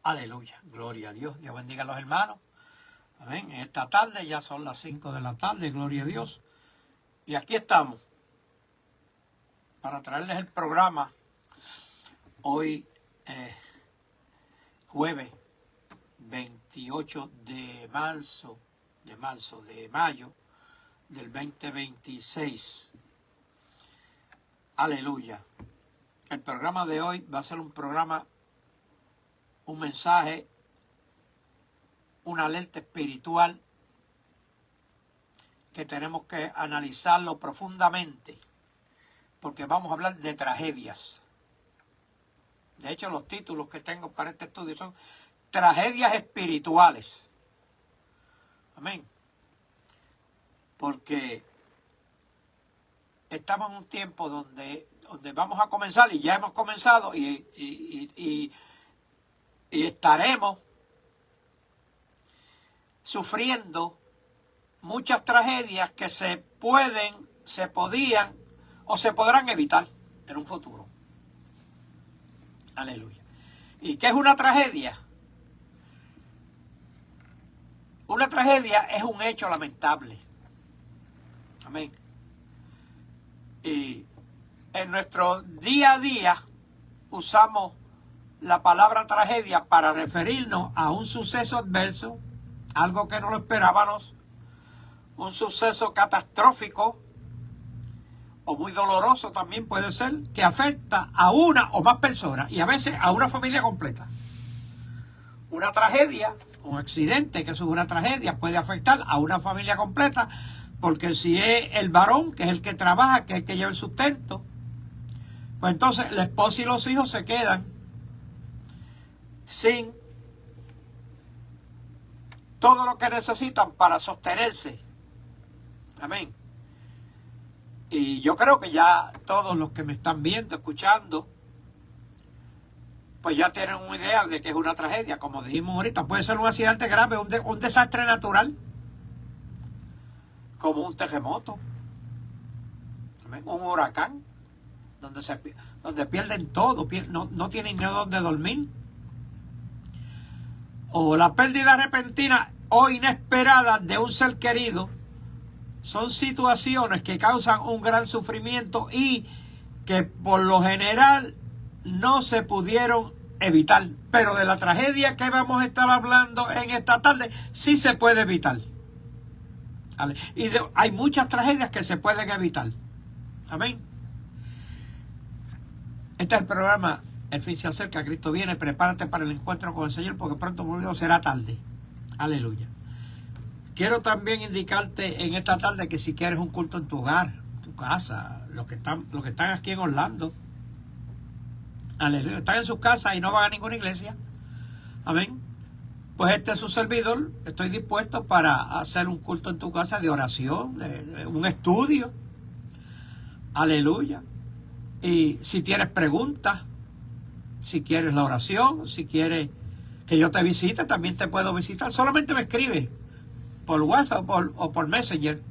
Aleluya, gloria a Dios. Dios bendiga a los hermanos. Amén. Esta tarde ya son las 5 de la tarde, gloria a Dios. Y aquí estamos para traerles el programa hoy, jueves 28 de mayo del 2026. Aleluya. El programa de hoy va a ser un mensaje, una alerta espiritual que tenemos que analizarlo profundamente, porque vamos a hablar de tragedias. De hecho, los títulos que tengo para este estudio son tragedias espirituales. Amén. Porque estamos en un tiempo donde vamos a comenzar, y ya hemos comenzado, y estaremos sufriendo muchas tragedias que se podían o se podrán evitar en un futuro. Aleluya. ¿Y qué es una tragedia? Una tragedia es un hecho lamentable. Amén. Y en nuestro día a día usamos la palabra tragedia para referirnos a un suceso adverso, algo que no lo esperábamos, un suceso catastrófico o muy doloroso también puede ser, que afecta a una o más personas y a veces a una familia completa. Una tragedia, un accidente que es una tragedia, puede afectar a una familia completa, porque si es el varón, que es el que trabaja, que es el que lleva el sustento, pues entonces la esposa y los hijos se quedan sin todo lo que necesitan para sostenerse. Amén. Y yo creo que ya todos los que me están viendo, escuchando, pues ya tienen una idea de que es una tragedia. Como dijimos ahorita, puede ser un accidente grave, un desastre natural, como un terremoto, amén, un huracán, donde pierden todo, no tienen ni dónde dormir. O la pérdida repentina o inesperada de un ser querido. Son situaciones que causan un gran sufrimiento y que por lo general no se pudieron evitar. Pero de la tragedia que vamos a estar hablando en esta tarde, sí se puede evitar. ¿Vale? Y hay muchas tragedias que se pueden evitar. Amén. Este es el programa El fin se acerca, Cristo viene. Prepárate para el encuentro con el Señor, porque pronto será tarde. Aleluya. Quiero también indicarte en esta tarde que si quieres un culto en tu hogar, tu casa, los que están aquí en Orlando, aleluya, están en sus casas y no van a ninguna iglesia, amén, pues este es su servidor. Estoy dispuesto para hacer un culto en tu casa de oración, de un estudio, aleluya. Y si tienes preguntas, si quieres la oración, si quieres que yo te visite, también te puedo visitar. Solamente me escribe por WhatsApp o por Messenger,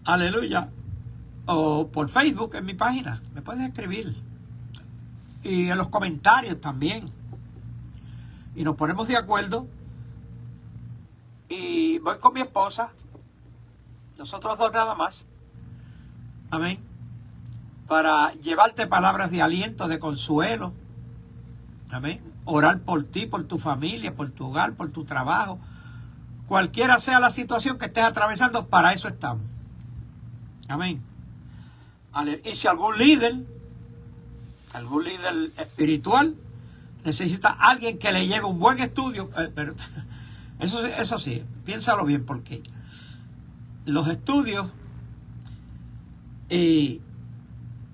aleluya, o por Facebook en mi página, me puedes escribir, y en los comentarios también, y nos ponemos de acuerdo, y voy con mi esposa, nosotros dos nada más, amén, para llevarte palabras de aliento, de consuelo, amén, orar por ti, por tu familia, por tu hogar, por tu trabajo. Cualquiera sea la situación que estés atravesando, para eso estamos. Amén. Y si algún líder espiritual necesita a alguien que le lleve un buen estudio, pero eso sí, piénsalo bien, porque los estudios y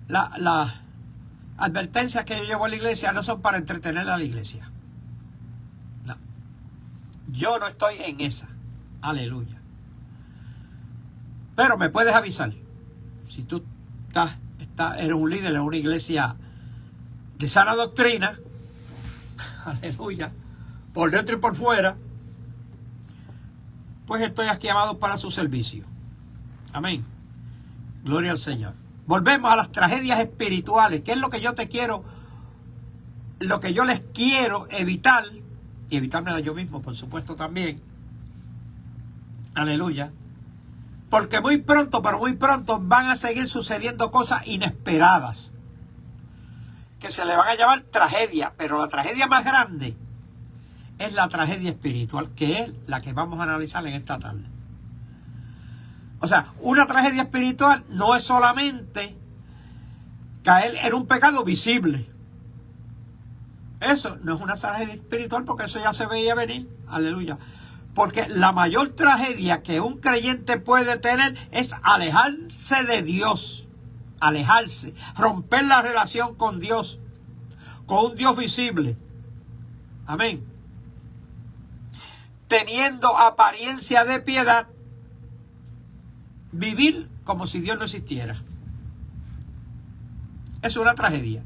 las advertencias que yo llevo a la iglesia no son para entretener a la iglesia. Yo no estoy en esa. Aleluya. Pero me puedes avisar. Si tú eres un líder en una iglesia de sana doctrina, aleluya, por dentro y por fuera, pues estoy aquí llamado para su servicio. Amén. Gloria al Señor. Volvemos a las tragedias espirituales, que es lo que yo te quiero lo que yo les quiero evitar, y evitarme a yo mismo, por supuesto, también. Aleluya. Porque muy pronto, pero muy pronto van a seguir sucediendo cosas inesperadas, que se le van a llamar tragedia, pero la tragedia más grande es la tragedia espiritual, que es la que vamos a analizar en esta tarde. O sea, una tragedia espiritual no es solamente caer en un pecado visible. Eso no es una tragedia espiritual, porque eso ya se veía venir. Aleluya. Porque la mayor tragedia que un creyente puede tener es alejarse de Dios. Alejarse, romper la relación con Dios, con un Dios visible. Amén. Teniendo apariencia de piedad, vivir como si Dios no existiera. Es una tragedia.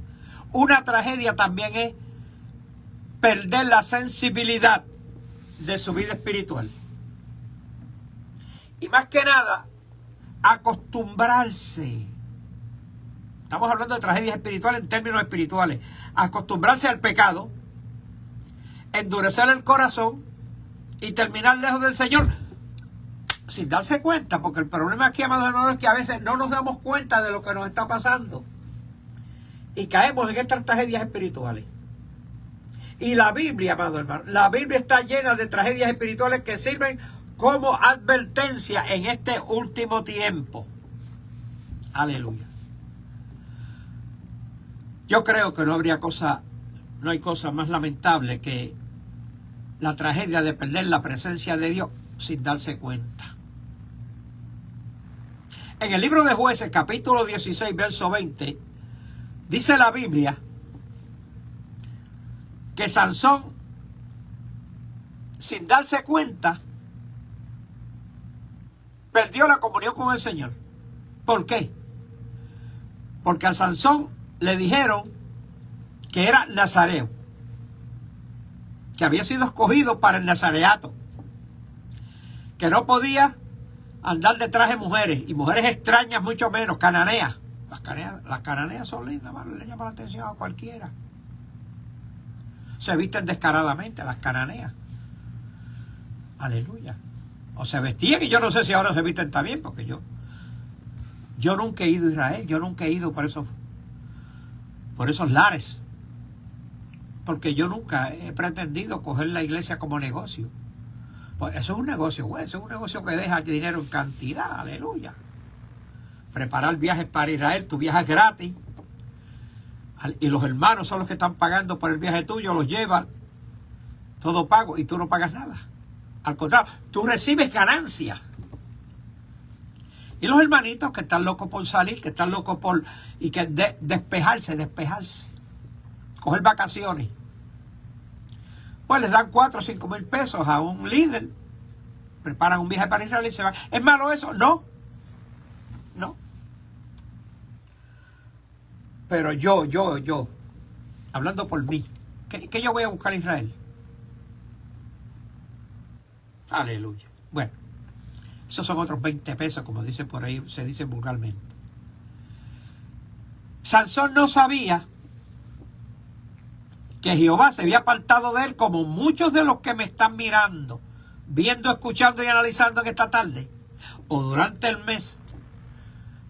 Una tragedia también es perder la sensibilidad de su vida espiritual. Y más que nada, acostumbrarse. Estamos hablando de tragedias espirituales en términos espirituales. Acostumbrarse al pecado, endurecer el corazón y terminar lejos del Señor sin darse cuenta, porque el problema aquí, amados hermanos, es que a veces no nos damos cuenta de lo que nos está pasando y caemos en estas tragedias espirituales. Y la Biblia, amados hermanos, la Biblia está llena de tragedias espirituales que sirven como advertencia en este último tiempo. Aleluya. Yo creo que no hay cosa más lamentable que la tragedia de perder la presencia de Dios sin darse cuenta. En el libro de Jueces, capítulo 16, verso 20, dice la Biblia que Sansón, sin darse cuenta, perdió la comunión con el Señor. ¿Por qué? Porque a Sansón le dijeron que era nazareo, que había sido escogido para el nazareato, que no podía andar detrás de mujeres, y mujeres extrañas mucho menos, cananeas. Las cananeas son lindas, le llaman la atención a cualquiera. Se visten descaradamente las cananeas. Aleluya. O se vestían, y yo no sé si ahora se visten también, porque yo nunca he ido a Israel, yo nunca he ido por esos lares, porque yo nunca he pretendido coger la iglesia como negocio. Pues eso es un negocio, güey, eso es un negocio que deja dinero en cantidad. Aleluya. Preparar viajes para Israel, tu viaje es gratis, y los hermanos son los que están pagando por el viaje tuyo, los llevan, todo pago, y tú no pagas nada. Al contrario, tú recibes ganancias. Y los hermanitos que están locos por salir, que están locos por despejarse, coger vacaciones, pues les dan 4 o 5 mil pesos a un líder, preparan un viaje para Israel y se van. ¿Es malo eso? No. Pero yo, hablando por mí, ¿qué yo voy a buscar a Israel? Aleluya. Bueno, esos son otros 20 pesos, como dicen por ahí, se dice vulgarmente. Sansón no sabía que Jehová se había apartado de él, como muchos de los que me están mirando, viendo, escuchando y analizando en esta tarde, o durante el mes.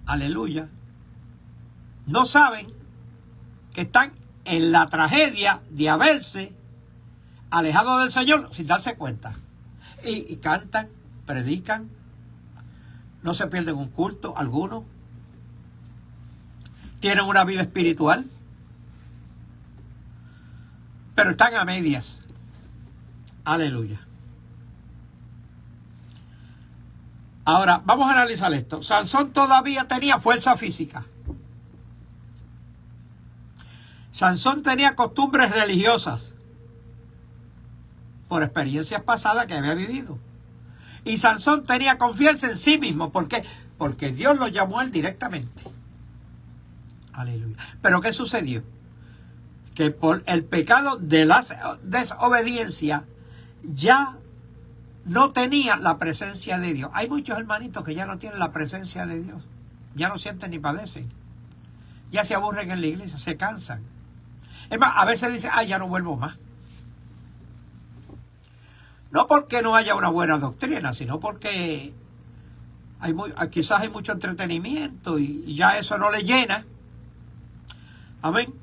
Aleluya. No saben que están en la tragedia de haberse alejado del Señor sin darse cuenta. Y cantan, predican, no se pierden un culto alguno, tienen una vida espiritual, pero están a medias. Aleluya. Ahora, vamos a analizar esto. Sansón todavía tenía fuerza física. Sansón tenía costumbres religiosas por experiencias pasadas que había vivido. Y Sansón tenía confianza en sí mismo. ¿Por qué? Porque Dios lo llamó a él directamente. Aleluya. Pero ¿qué sucedió? Que por el pecado de la desobediencia ya no tenía la presencia de Dios. Hay muchos hermanitos que ya no tienen la presencia de Dios. Ya no sienten ni padecen. Ya se aburren en la iglesia, se cansan. Es más, a veces dice, ya no vuelvo más. No porque no haya una buena doctrina, sino porque quizás hay mucho entretenimiento y ya eso no le llena. Amén.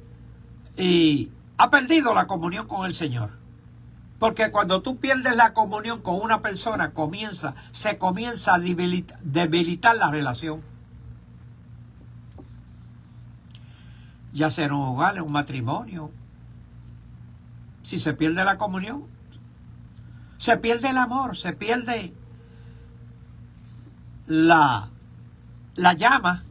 Y ha perdido la comunión con el Señor. Porque cuando tú pierdes la comunión con una persona, se comienza a debilitar la relación. Ya sea en un hogar, en un matrimonio. Si se pierde la comunión, se pierde el amor, se pierde la llama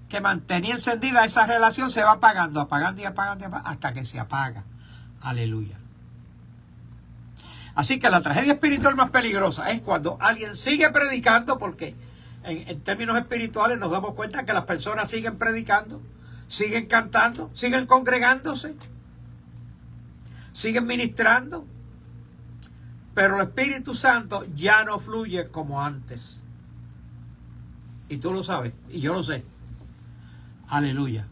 que mantenía encendida esa relación, se va apagando, apagando y apagando, hasta que se apaga. Aleluya. Así que la tragedia espiritual más peligrosa es cuando alguien sigue predicando, porque en términos espirituales nos damos cuenta que las personas siguen predicando, siguen cantando, siguen congregándose, siguen ministrando, pero el Espíritu Santo ya no fluye como antes. Y tú lo sabes, y yo lo sé. Aleluya.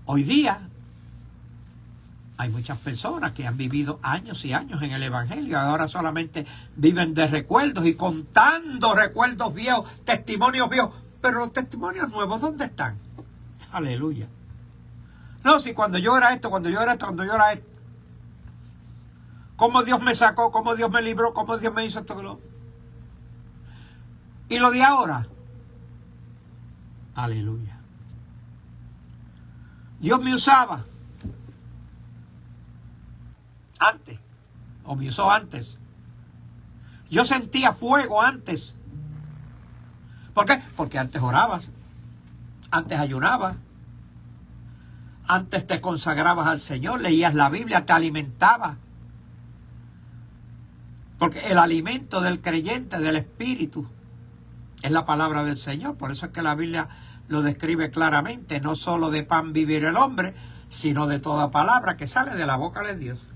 Hoy día hay muchas personas que han vivido años y años en el Evangelio, ahora solamente viven de recuerdos y contando recuerdos viejos, testimonios viejos, pero los testimonios nuevos, ¿dónde están? Aleluya. No, si cuando yo era esto, cuando yo era esto, cuando yo era esto, cómo Dios me sacó, cómo Dios me libró, cómo Dios me hizo esto. Y lo de ahora, aleluya. Dios me usaba antes, o me usó antes. Yo sentía fuego antes. ¿Por qué? Porque antes orabas, antes ayunabas, antes te consagrabas al Señor, leías la Biblia, te alimentabas. Porque el alimento del creyente, del espíritu, es la palabra del Señor. Por eso es que la Biblia lo describe claramente. No solo de pan vivir el hombre, sino de toda palabra que sale de la boca de Dios.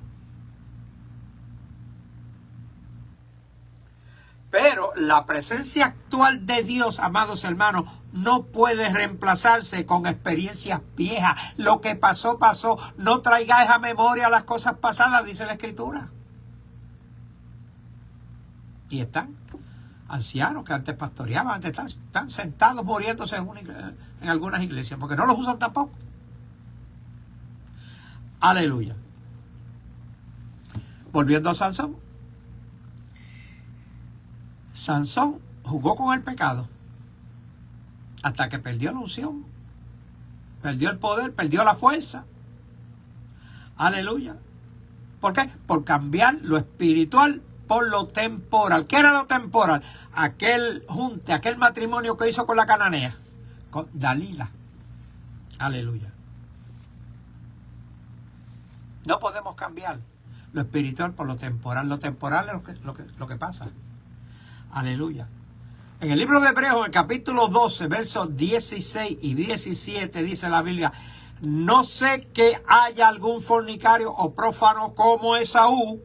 Pero la presencia actual de Dios, amados hermanos, no puede reemplazarse con experiencias viejas. Lo que pasó, pasó. No traigáis a memoria las cosas pasadas, dice la Escritura. Y están ancianos que antes pastoreaban, antes están sentados muriéndose en algunas iglesias, porque no los usan tampoco. Aleluya. Volviendo a Sansón. Sansón jugó con el pecado hasta que perdió la unción, perdió el poder, perdió la fuerza. Aleluya. ¿Por qué? Por cambiar lo espiritual por lo temporal. ¿Qué era lo temporal? Aquel junte, aquel matrimonio que hizo con la cananea, con Dalila. Aleluya. No podemos cambiar lo espiritual por lo temporal. Lo temporal es lo que pasa. Aleluya. En el libro de Hebreos, en el capítulo 12, versos 16 y 17, dice la Biblia: no sé que haya algún fornicario o prófano como Esaú,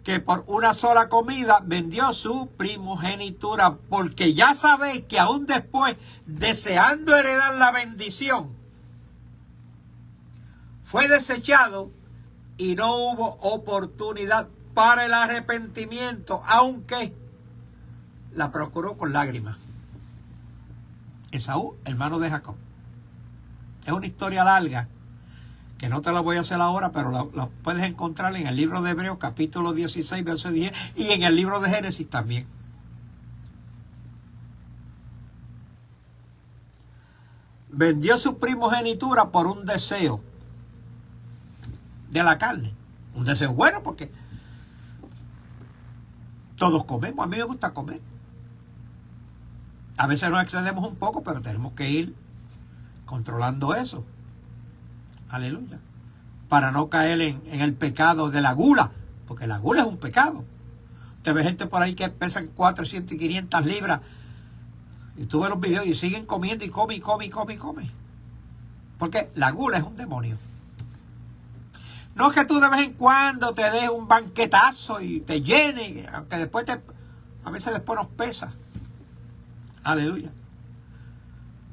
que por una sola comida vendió su primogenitura, porque ya sabéis que aún después, deseando heredar la bendición, fue desechado y no hubo oportunidad para el arrepentimiento, aunque la procuró con lágrimas. Esaú, hermano de Jacob. Es una historia larga que no te la voy a hacer ahora, pero la puedes encontrar en el libro de Hebreos, capítulo 16, verso 10, y en el libro de Génesis también. Vendió su primogenitura por un deseo de la carne. Un deseo bueno, porque todos comemos. A mí me gusta comer. A veces nos excedemos un poco, pero tenemos que ir controlando eso. Aleluya. Para no caer en el pecado de la gula, porque la gula es un pecado. Usted ve gente por ahí que pesan 400 y 500 libras, y tú ves los videos y siguen comiendo y come. Porque la gula es un demonio. No es que tú de vez en cuando te des un banquetazo y te llenes, aunque después a veces después nos pesa. Aleluya.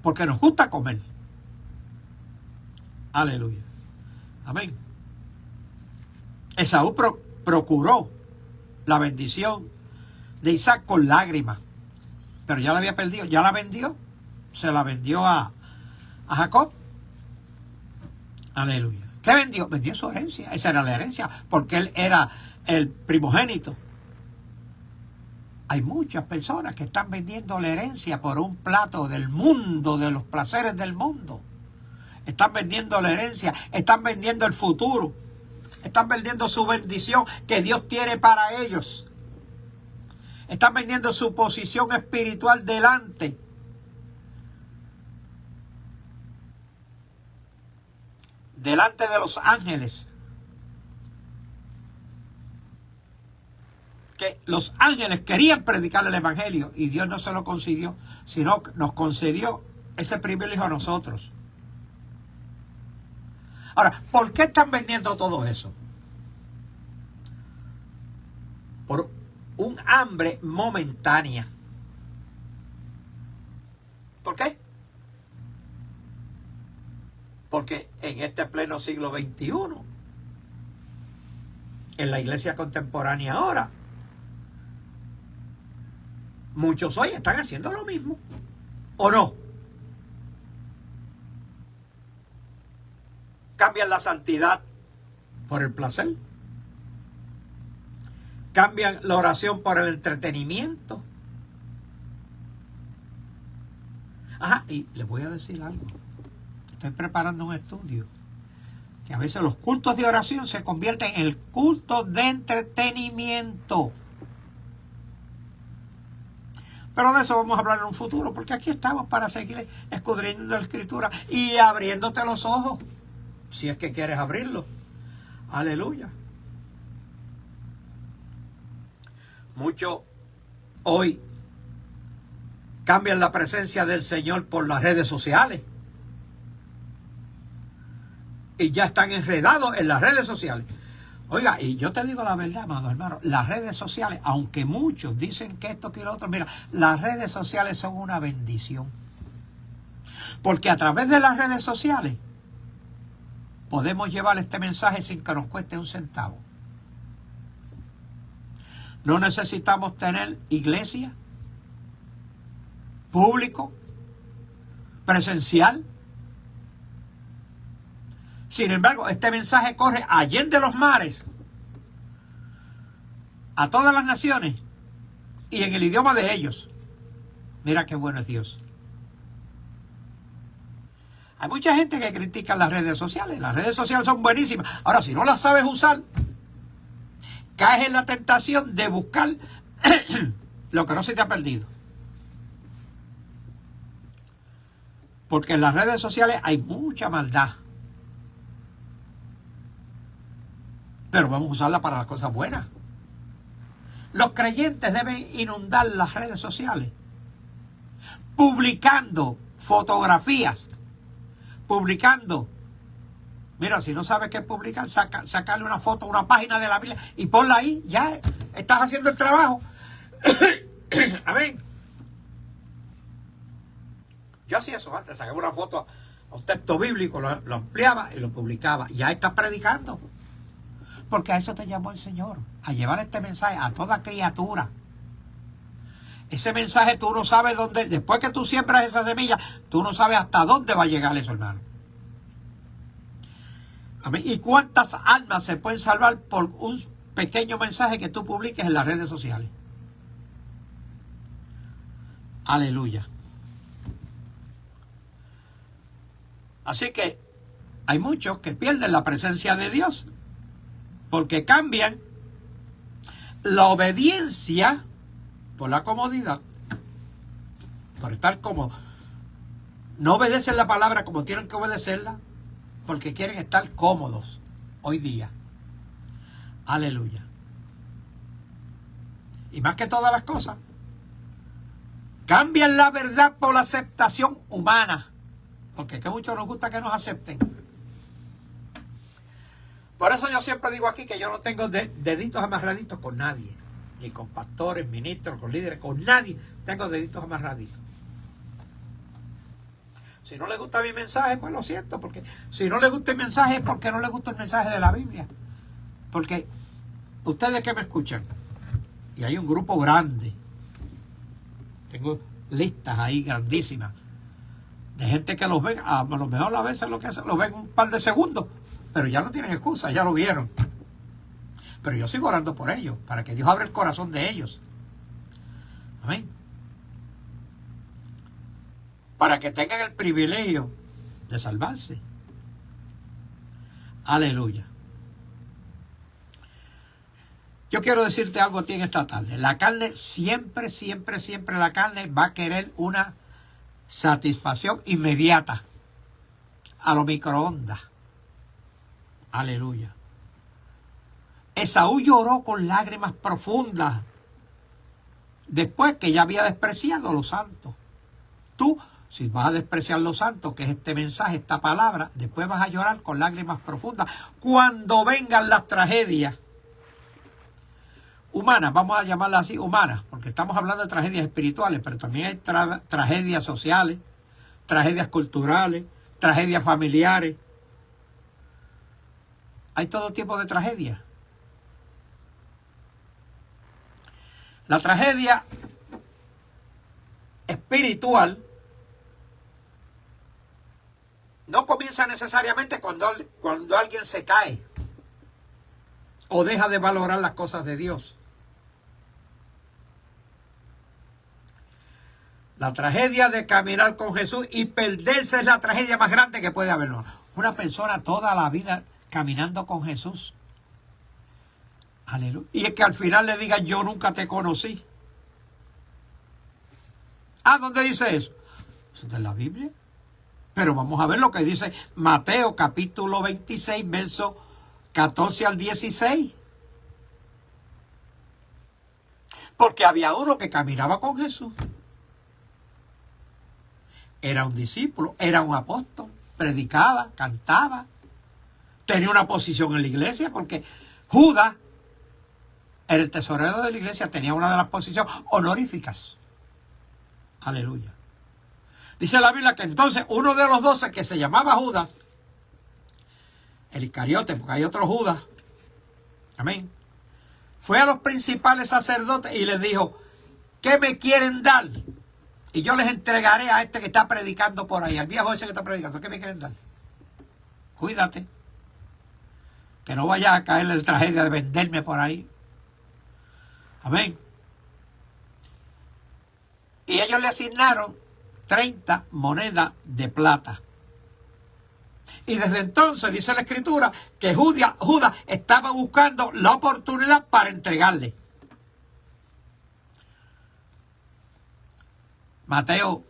porque nos gusta comer. Aleluya. Amén. Esaú procuró la bendición de Isaac con lágrimas, pero ya la había perdido, ya la vendió, se la vendió a Jacob. Aleluya. ¿Qué vendió? Vendió su herencia, esa era la herencia, porque él era el primogénito. Hay muchas personas que están vendiendo la herencia por un plato del mundo, de los placeres del mundo. Están vendiendo la herencia, están vendiendo el futuro, están vendiendo su bendición que Dios tiene para ellos. Están vendiendo su posición espiritual delante de los ángeles. Que los ángeles querían predicar el evangelio y Dios no se lo concedió, sino que nos concedió ese privilegio a nosotros. Ahora, ¿por qué están vendiendo todo eso? Por un hambre momentánea. ¿Por qué? Porque en este pleno siglo XXI, en la iglesia contemporánea ahora, muchos hoy están haciendo lo mismo, ¿o no? Cambian la santidad por el placer. Cambian la oración por el entretenimiento. Ajá, y les voy a decir algo. Estoy preparando un estudio. Que a veces los cultos de oración se convierten en el culto de entretenimiento. Pero de eso vamos a hablar en un futuro, porque aquí estamos para seguir escudriñando la Escritura y abriéndote los ojos, si es que quieres abrirlos. Aleluya. Muchos hoy cambian la presencia del Señor por las redes sociales. Y ya están enredados en las redes sociales. Oiga, y yo te digo la verdad, amado hermano, las redes sociales, aunque muchos dicen que esto, que lo otro, mira, las redes sociales son una bendición. Porque a través de las redes sociales podemos llevar este mensaje sin que nos cueste un centavo. No necesitamos tener iglesia, público, presencial. Sin embargo, este mensaje corre allende los mares, a todas las naciones y en el idioma de ellos. Mira qué bueno es Dios. Hay mucha gente que critica las redes sociales. Las redes sociales son buenísimas. Ahora, si no las sabes usar, caes en la tentación de buscar lo que no se te ha perdido. Porque en las redes sociales hay mucha maldad. Pero vamos a usarla para las cosas buenas. Los creyentes deben inundar las redes sociales publicando fotografías, publicando. Mira, si no sabes qué publicar, sacarle una foto, una página de la Biblia y ponla ahí. Ya estás haciendo el trabajo. Amén. Yo hacía eso antes, sacaba una foto a un texto bíblico, lo ampliaba y lo publicaba. Ya estás predicando. Porque a eso te llamó el Señor, a llevar este mensaje a toda criatura. Ese mensaje tú no sabes dónde, después que tú siembras esa semilla, tú no sabes hasta dónde va a llegar eso, hermano. Amén. ¿Y cuántas almas se pueden salvar por un pequeño mensaje que tú publiques en las redes sociales? Aleluya. Así que hay muchos que pierden la presencia de Dios porque cambian la obediencia por la comodidad, por estar cómodo. No obedecen la palabra como tienen que obedecerla porque quieren estar cómodos hoy día. Aleluya. Y más que todas las cosas, cambian la verdad por la aceptación humana, porque es que a muchos nos gusta que nos acepten. Por eso yo siempre digo aquí que yo no tengo deditos amarraditos con nadie. Ni con pastores, ministros, con líderes, con nadie tengo deditos amarraditos. Si no les gusta mi mensaje, pues lo siento, porque si no les gusta el mensaje es porque no les gusta el mensaje de la Biblia. Porque ustedes que me escuchan, y hay un grupo grande, tengo listas ahí grandísimas, de gente que los ven, a lo mejor a veces lo que hacen, los ven un par de segundos, pero ya no tienen excusa, ya lo vieron. Pero yo sigo orando por ellos, para que Dios abra el corazón de ellos. Amén. Para que tengan el privilegio de salvarse. Aleluya. Yo quiero decirte algo a ti en esta tarde. La carne siempre, siempre, siempre la carne va a querer una satisfacción inmediata. A lo microondas. Aleluya. Esaú lloró con lágrimas profundas después que ya había despreciado a los santos. Tú, si vas a despreciar los santos, que es este mensaje, esta palabra, después vas a llorar con lágrimas profundas cuando vengan las tragedias humanas, vamos a llamarlas así, humanas, porque estamos hablando de tragedias espirituales, pero también hay tragedias sociales, tragedias culturales, tragedias familiares. Hay todo tipo de tragedias. La tragedia espiritual no comienza necesariamente cuando alguien se cae o deja de valorar las cosas de Dios. La tragedia de caminar con Jesús y perderse es la tragedia más grande que puede haber. Una persona toda la vida caminando con Jesús. Aleluya. Y es que al final le digan, yo nunca te conocí. ¿Dónde dice eso? Eso está en la Biblia. Pero vamos a ver lo que dice Mateo capítulo 26, verso 14 al 16. Porque había uno que caminaba con Jesús. Era un discípulo, era un apóstol, predicaba, cantaba, tenía una posición en la iglesia, porque Judas, el tesorero de la iglesia, tenía una de las posiciones honoríficas. Aleluya. Dice la Biblia que entonces uno de los 12, que se llamaba Judas, el Iscariote, porque hay otro Judas, amén, fue a los principales sacerdotes y les dijo, ¿qué me quieren dar? Y yo les entregaré a este que está predicando por ahí, al viejo ese que está predicando. ¿Qué me quieren dar? Cuídate, que no vaya a caerle en tragedia de venderme por ahí. Amén. Y ellos le asignaron 30 monedas de plata. Y desde entonces dice la Escritura que Judas estaba buscando la oportunidad para entregarle. Mateo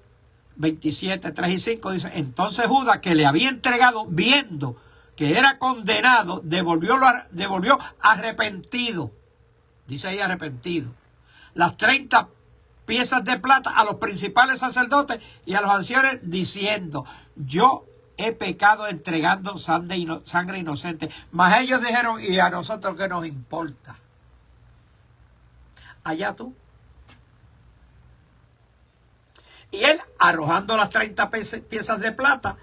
27, 3 y 5 dice, entonces Judas, que le había entregado viendo que era condenado, devolvió arrepentido. Dice ahí arrepentido. Las 30 piezas de plata a los principales sacerdotes y a los ancianos diciendo, yo he pecado entregando sangre inocente. Mas ellos dijeron, ¿y a nosotros qué nos importa? Allá tú. Y él, arrojando las 30 piezas de plata,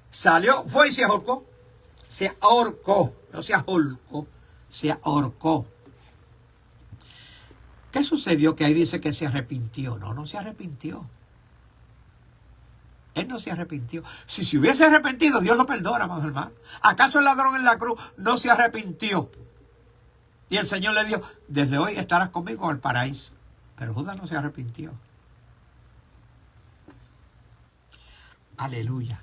salió, fue y se ahorcó. Se ahorcó, no se ahorcó, se ahorcó. ¿Qué sucedió? Que ahí dice que se arrepintió. No se arrepintió. Él no se arrepintió. Si se hubiese arrepentido, Dios lo perdona, amados hermanos. ¿Acaso el ladrón en la cruz no se arrepintió? Y el Señor le dijo, desde hoy estarás conmigo en el paraíso. Pero Judas no se arrepintió. Aleluya.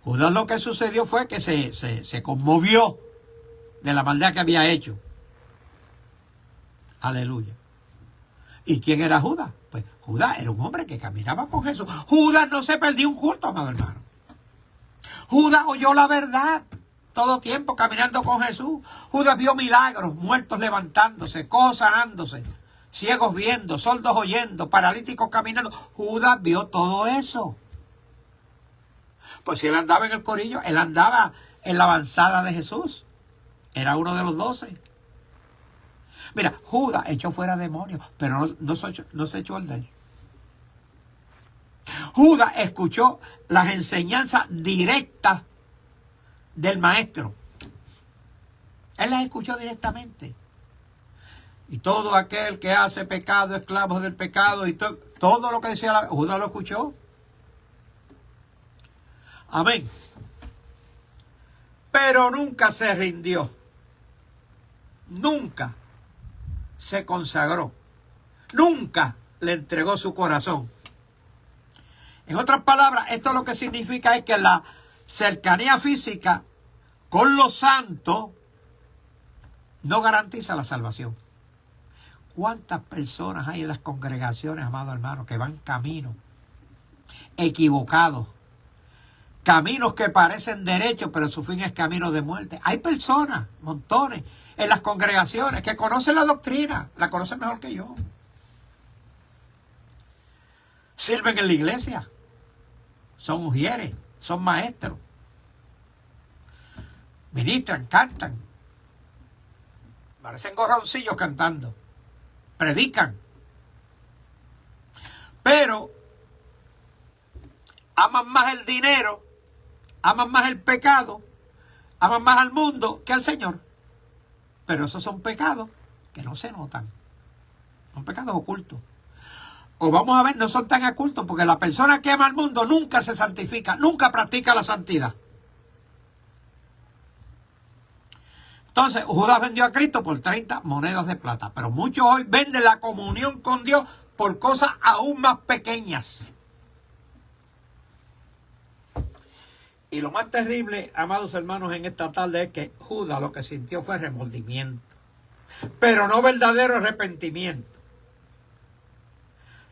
Judas lo que sucedió fue que se conmovió de la maldad que había hecho. Aleluya. ¿Y quién era Judas? Pues Judas era un hombre que caminaba con Jesús. Judas no se perdió un culto, amado hermano. Judas oyó la verdad todo tiempo caminando con Jesús. Judas vio milagros, muertos levantándose, cojos sanándose, ciegos viendo, sordos oyendo, paralíticos caminando. Judas vio todo eso. Pues si él andaba en el corillo, él andaba en la avanzada de Jesús. Era uno de los 12. Mira, Judas echó fuera demonios, pero no se echó el de él. Judas escuchó las enseñanzas directas del maestro. Él las escuchó directamente. Y todo aquel que hace pecado, esclavos del pecado, y todo lo que decía Judas lo escuchó. Amén. Pero nunca se rindió. Nunca se consagró. Nunca le entregó su corazón. En otras palabras, esto lo que significa es que la cercanía física con los santos no garantiza la salvación. ¿Cuántas personas hay en las congregaciones, amados hermanos, que van caminos equivocados? Caminos que parecen derechos, pero su fin es camino de muerte. Hay personas, montones, en las congregaciones que conocen la doctrina, la conocen mejor que yo. Sirven en la iglesia, son ujieres, son maestros, ministran, cantan, parecen gorroncillos cantando, predican, pero aman más el dinero, aman más el pecado, aman más al mundo que al Señor. Pero esos son pecados que no se notan, son pecados ocultos. O vamos a ver, no son tan ocultos, porque la persona que ama al mundo nunca se santifica, nunca practica la santidad. Entonces, Judas vendió a Cristo por 30 monedas de plata, pero muchos hoy venden la comunión con Dios por cosas aún más pequeñas. Y lo más terrible, amados hermanos, en esta tarde es que Judas lo que sintió fue remordimiento, pero no verdadero arrepentimiento.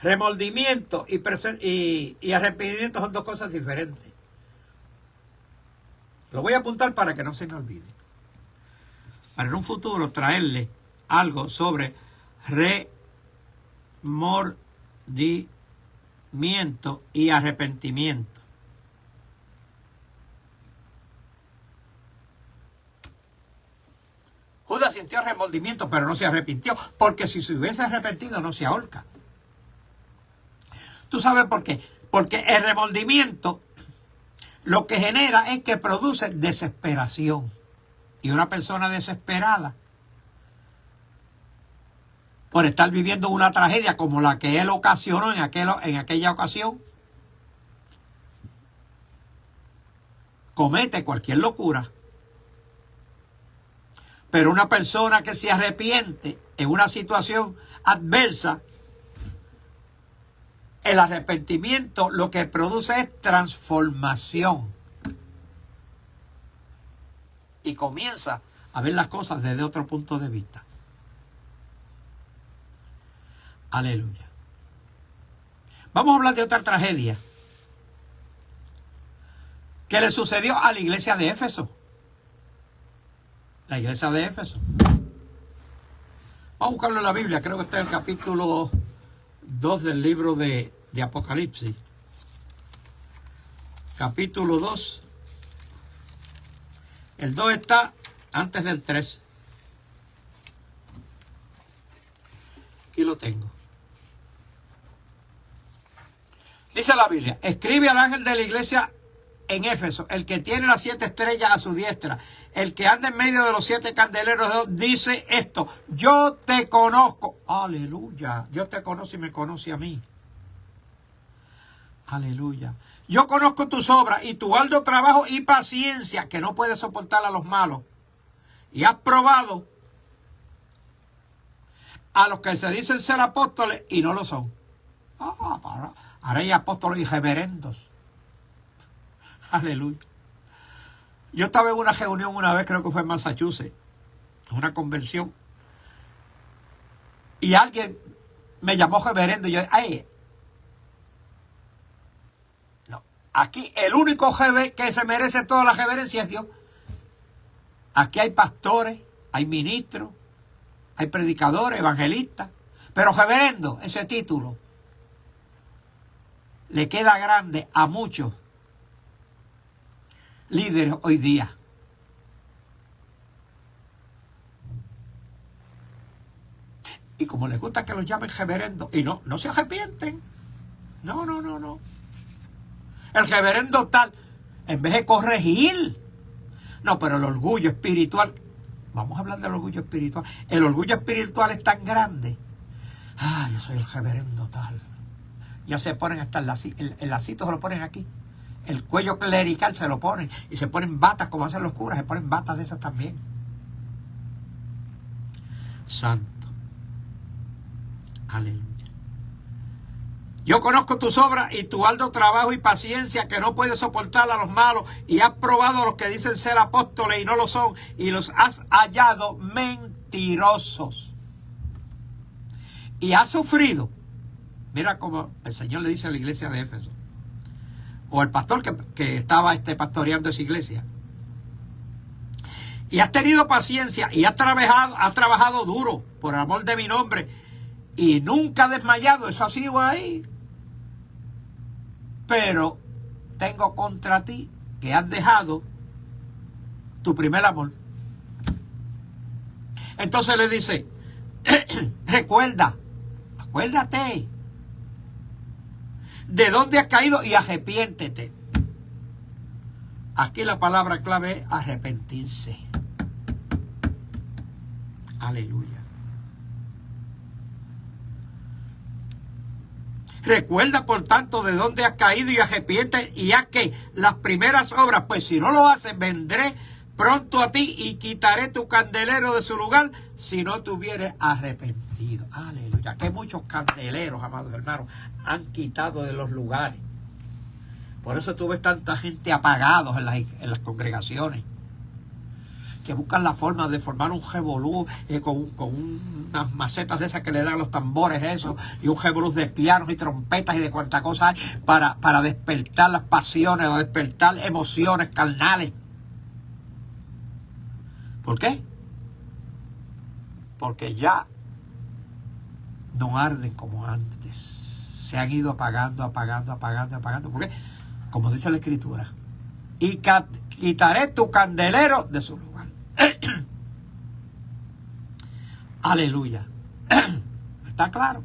Remordimiento y arrepentimiento son dos cosas diferentes. Lo voy a apuntar para que no se me olvide. Para en un futuro traerle algo sobre remordimiento y arrepentimiento. Judas sintió remordimiento, pero no se arrepintió, porque si se hubiese arrepentido no se ahorca. ¿Tú sabes por qué? Porque el remordimiento lo que genera es que produce desesperación. Y una persona desesperada por estar viviendo una tragedia como la que él ocasionó en aquella ocasión, comete cualquier locura. Pero una persona que se arrepiente en una situación adversa, el arrepentimiento lo que produce es transformación. Y comienza a ver las cosas desde otro punto de vista. Aleluya. Vamos a hablar de otra tragedia que le sucedió a la iglesia de Éfeso. La iglesia de Éfeso. Vamos a buscarlo en la Biblia, creo que está en el capítulo 2 del libro de Apocalipsis. Capítulo 2. El 2 está antes del 3. Aquí lo tengo. Dice la Biblia: escribe al ángel de la iglesia en Éfeso, el que tiene las 7 estrellas a su diestra, el que anda en medio de los 7 candeleros de Dios, dice esto: yo te conozco. Aleluya. Dios te conoce y me conoce a mí. Aleluya. Yo conozco tus obras y tu arduo trabajo y paciencia, que no puedes soportar a los malos. Y has probado a los que se dicen ser apóstoles y no lo son. Ahora hay apóstoles y reverendos. Aleluya. Yo estaba en una reunión una vez, creo que fue en Massachusetts, en una convención, y alguien me llamó reverendo y yo, no, aquí el único jefe que se merece toda la reverencia es Dios. Aquí hay pastores, hay ministros, hay predicadores, evangelistas, pero reverendo, ese título le queda grande a muchos líderes hoy día. Y como les gusta que los llamen reverendos y no se arrepienten. No. el reverendo tal, en vez de corregir. No, pero el orgullo espiritual, vamos a hablar del orgullo espiritual. El orgullo espiritual es tan grande. Ah, yo soy el reverendo tal. Ya se ponen hasta el lacito, se lo ponen aquí. El cuello clerical se lo ponen. Y se ponen batas como hacen los curas, se ponen batas de esas también. Santo. Aleluya. Yo conozco tus obras y tu arduo trabajo y paciencia, que no puedes soportar a los malos, y has probado a los que dicen ser apóstoles y no lo son, y los has hallado mentirosos. Y has sufrido. Mira cómo el Señor le dice a la iglesia de Éfeso, o el pastor que estaba pastoreando esa iglesia. Y has tenido paciencia y has trabajado duro por amor de mi nombre y nunca desmayado. Eso ha sido ahí. Pero tengo contra ti que has dejado tu primer amor. Entonces le dice, acuérdate de dónde has caído y arrepiéntete. Aquí la palabra clave es arrepentirse. Aleluya. Recuerda, por tanto, de dónde has caído y arrepiente y haz que las primeras obras, pues si no lo haces, vendré pronto a ti y quitaré tu candelero de su lugar si no te hubieres arrepentido. Aleluya. Que muchos candeleros, amados hermanos, han quitado de los lugares. Por eso tú ves tanta gente apagados en las congregaciones, que buscan la forma de formar un revolú con unas macetas de esas que le dan los tambores, eso, y un revolú de pianos y trompetas y de cuanta cosa hay para despertar las pasiones o despertar emociones carnales. ¿Por qué? Porque ya no arden como antes. Se han ido apagando. ¿Por qué? Como dice la Escritura, y quitaré tu candelero de su lugar. Aleluya. ¿Está claro?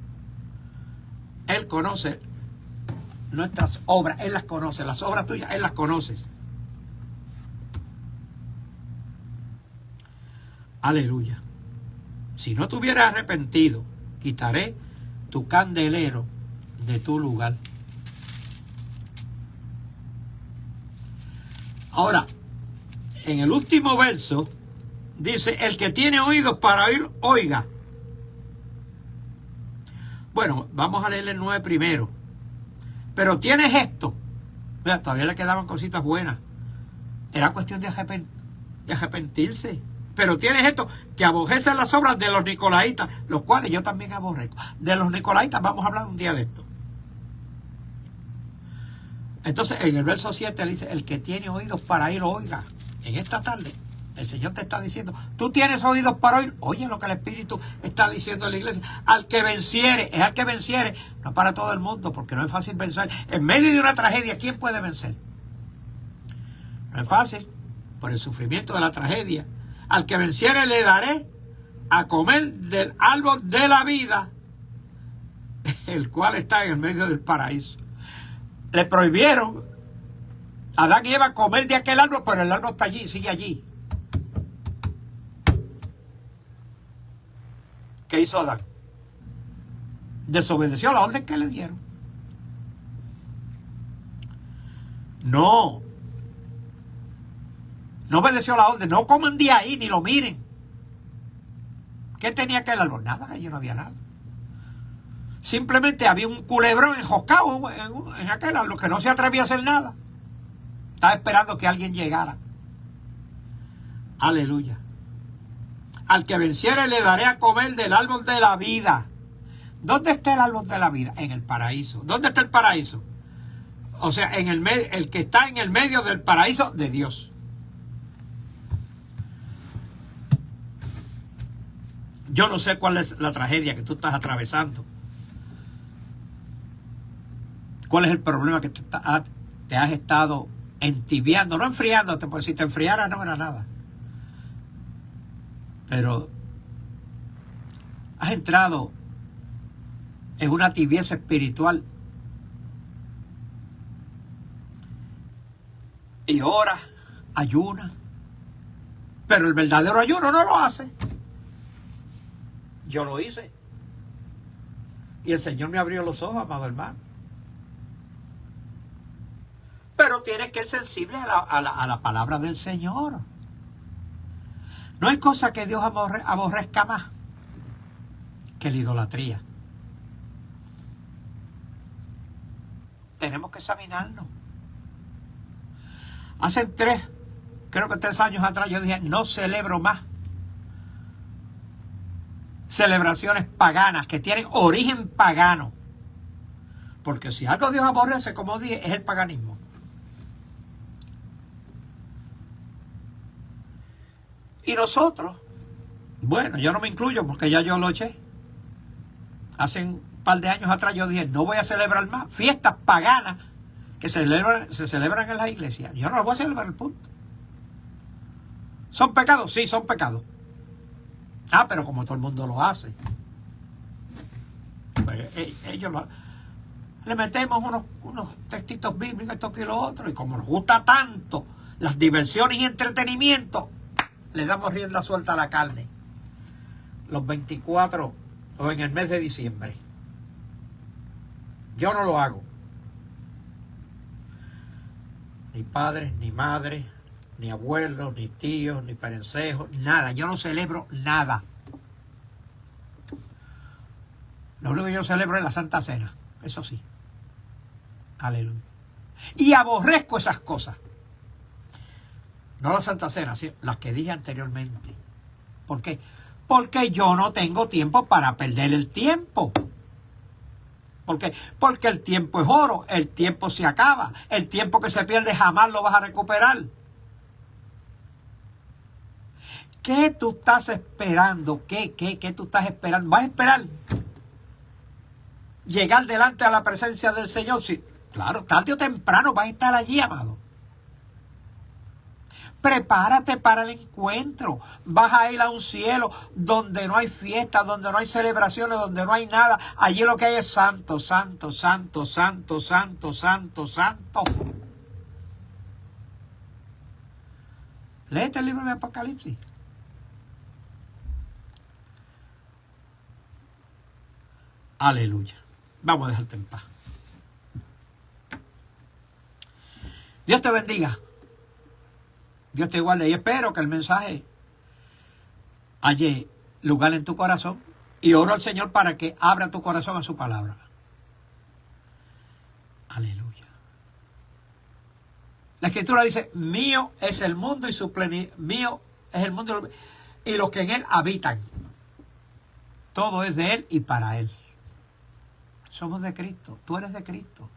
Él conoce nuestras obras, Él las conoce, las obras tuyas, Él las conoce. Aleluya. Si no te hubieras arrepentido, quitaré tu candelero de tu lugar. Ahora, en el último verso, dice, el que tiene oídos para oír, oiga. Bueno, vamos a leer el 9 primero. Pero tienes esto. Mira, todavía le quedaban cositas buenas. Era cuestión de arrepentirse. Pero tienes esto, que aborrecen las obras de los nicolaitas, los cuales yo también aborrezco. De los nicolaitas vamos a hablar un día de esto. Entonces, en el verso 7 le dice, el que tiene oídos para oír, oiga. En esta tarde, el Señor te está diciendo, tú tienes oídos para oír, oye lo que el Espíritu está diciendo en la iglesia. Al que venciere, es al que venciere, no para todo el mundo, porque no es fácil vencer. En medio de una tragedia, ¿quién puede vencer? No es fácil, por el sufrimiento de la tragedia. Al que venciere le daré a comer del árbol de la vida, el cual está en el medio del paraíso. Le prohibieron a Adán y Eva comer de aquel árbol, pero el árbol está allí, sigue allí. ¿Qué hizo Adán? Desobedeció la orden que le dieron. No obedeció la orden. No coman de ahí ni lo miren. ¿Qué tenía aquel árbol? Nada, allí no había nada. Simplemente había un culebrón enjoscado en aquel árbol que no se atrevía a hacer nada. Estaba esperando que alguien llegara. Aleluya. Al que venciere le daré a comer del árbol de la vida. ¿Dónde está el árbol de la vida? En el paraíso. ¿Dónde está el paraíso? O sea, en el que está en el medio del paraíso de Dios. Yo no sé cuál es la tragedia que tú estás atravesando. ¿Cuál es el problema que te has estado entibiando? No enfriándote, porque si te enfriara no era nada. Pero has entrado en una tibieza espiritual y ora, ayuna. Pero el verdadero ayuno no lo hace. Yo lo hice. Y el Señor me abrió los ojos, amado hermano. Pero tienes que ser sensible a la palabra del Señor. No hay cosa que Dios aborrezca más que la idolatría. Tenemos que examinarnos. Hace creo que 3 años atrás yo dije, no celebro más celebraciones paganas que tienen origen pagano. Porque si algo Dios aborrece, como dije, es el paganismo. Y nosotros, bueno, yo no me incluyo porque ya yo lo eché. Hace un par de años atrás yo dije, no voy a celebrar más fiestas paganas que se celebran en las iglesias. Yo no las voy a celebrar, el punto. ¿Son pecados? Sí, son pecados. Ah, pero como todo el mundo lo hace, pues ellos le metemos unos textitos bíblicos, esto y lo otro, y como nos gusta tanto las diversiones y entretenimiento, le damos rienda suelta a la carne los 24 o en el mes de diciembre. Yo no lo hago. Ni padres, ni madres, ni abuelos, ni tíos, ni perencejos, nada. Yo no celebro nada. Lo único que yo celebro es la Santa Cena. Eso sí. Aleluya. Y aborrezco esas cosas. No la Santa Cena, sí, las que dije anteriormente. ¿Por qué? Porque yo no tengo tiempo para perder el tiempo. ¿Por qué? Porque el tiempo es oro, el tiempo se acaba. El tiempo que se pierde jamás lo vas a recuperar. ¿Qué tú estás esperando? ¿Qué tú estás esperando? ¿Vas a esperar llegar delante a la presencia del Señor? Sí, claro, tarde o temprano vas a estar allí, amado. Prepárate para el encuentro. Vas a ir a un cielo donde no hay fiestas, donde no hay celebraciones, donde no hay nada. Allí lo que hay es santo, santo, santo, santo, santo, santo, santo. Léete el libro de Apocalipsis. Aleluya. Vamos a dejarte en paz. Dios te bendiga. Dios te guarde y espero que el mensaje halle lugar en tu corazón y oro al Señor para que abra tu corazón a su palabra. Aleluya. La Escritura dice, mío es el mundo y su plenitud, mío es el mundo y los que en él habitan. Todo es de él y para él. Somos de Cristo, tú eres de Cristo.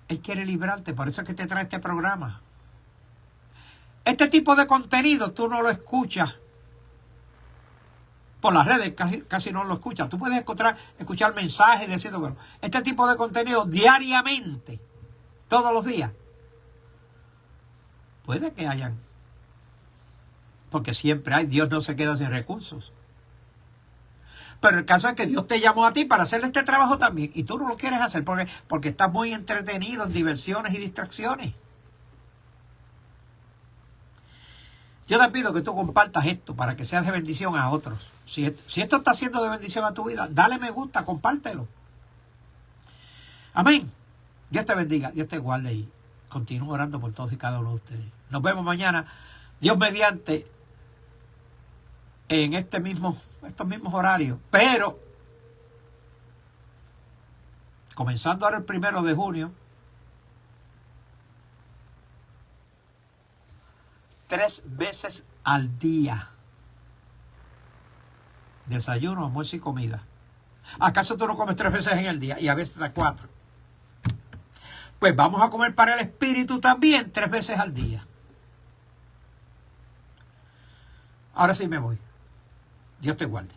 Él quiere librarte, por eso es que te trae este programa. Este tipo de contenido tú no lo escuchas por las redes, casi no lo escuchas. Tú puedes escuchar mensajes diciendo, bueno, este tipo de contenido diariamente, todos los días, puede que hayan, porque siempre hay, Dios no se queda sin recursos. Pero el caso es que Dios te llamó a ti para hacer este trabajo también. Y tú no lo quieres hacer porque estás muy entretenido en diversiones y distracciones. Yo te pido que tú compartas esto para que seas de bendición a otros. Si esto está siendo de bendición a tu vida, dale me gusta, compártelo. Amén. Dios te bendiga, Dios te guarde y continúo orando por todos y cada uno de ustedes. Nos vemos mañana, Dios mediante, en estos mismos horarios, pero comenzando ahora el 1 de junio, 3 veces al día. Desayuno, almuerzo y comida. ¿Acaso tú no comes 3 veces en el día? Y a veces hasta 4. Pues vamos a comer para el espíritu también 3 veces al día. Ahora sí me voy. Dios te guarde.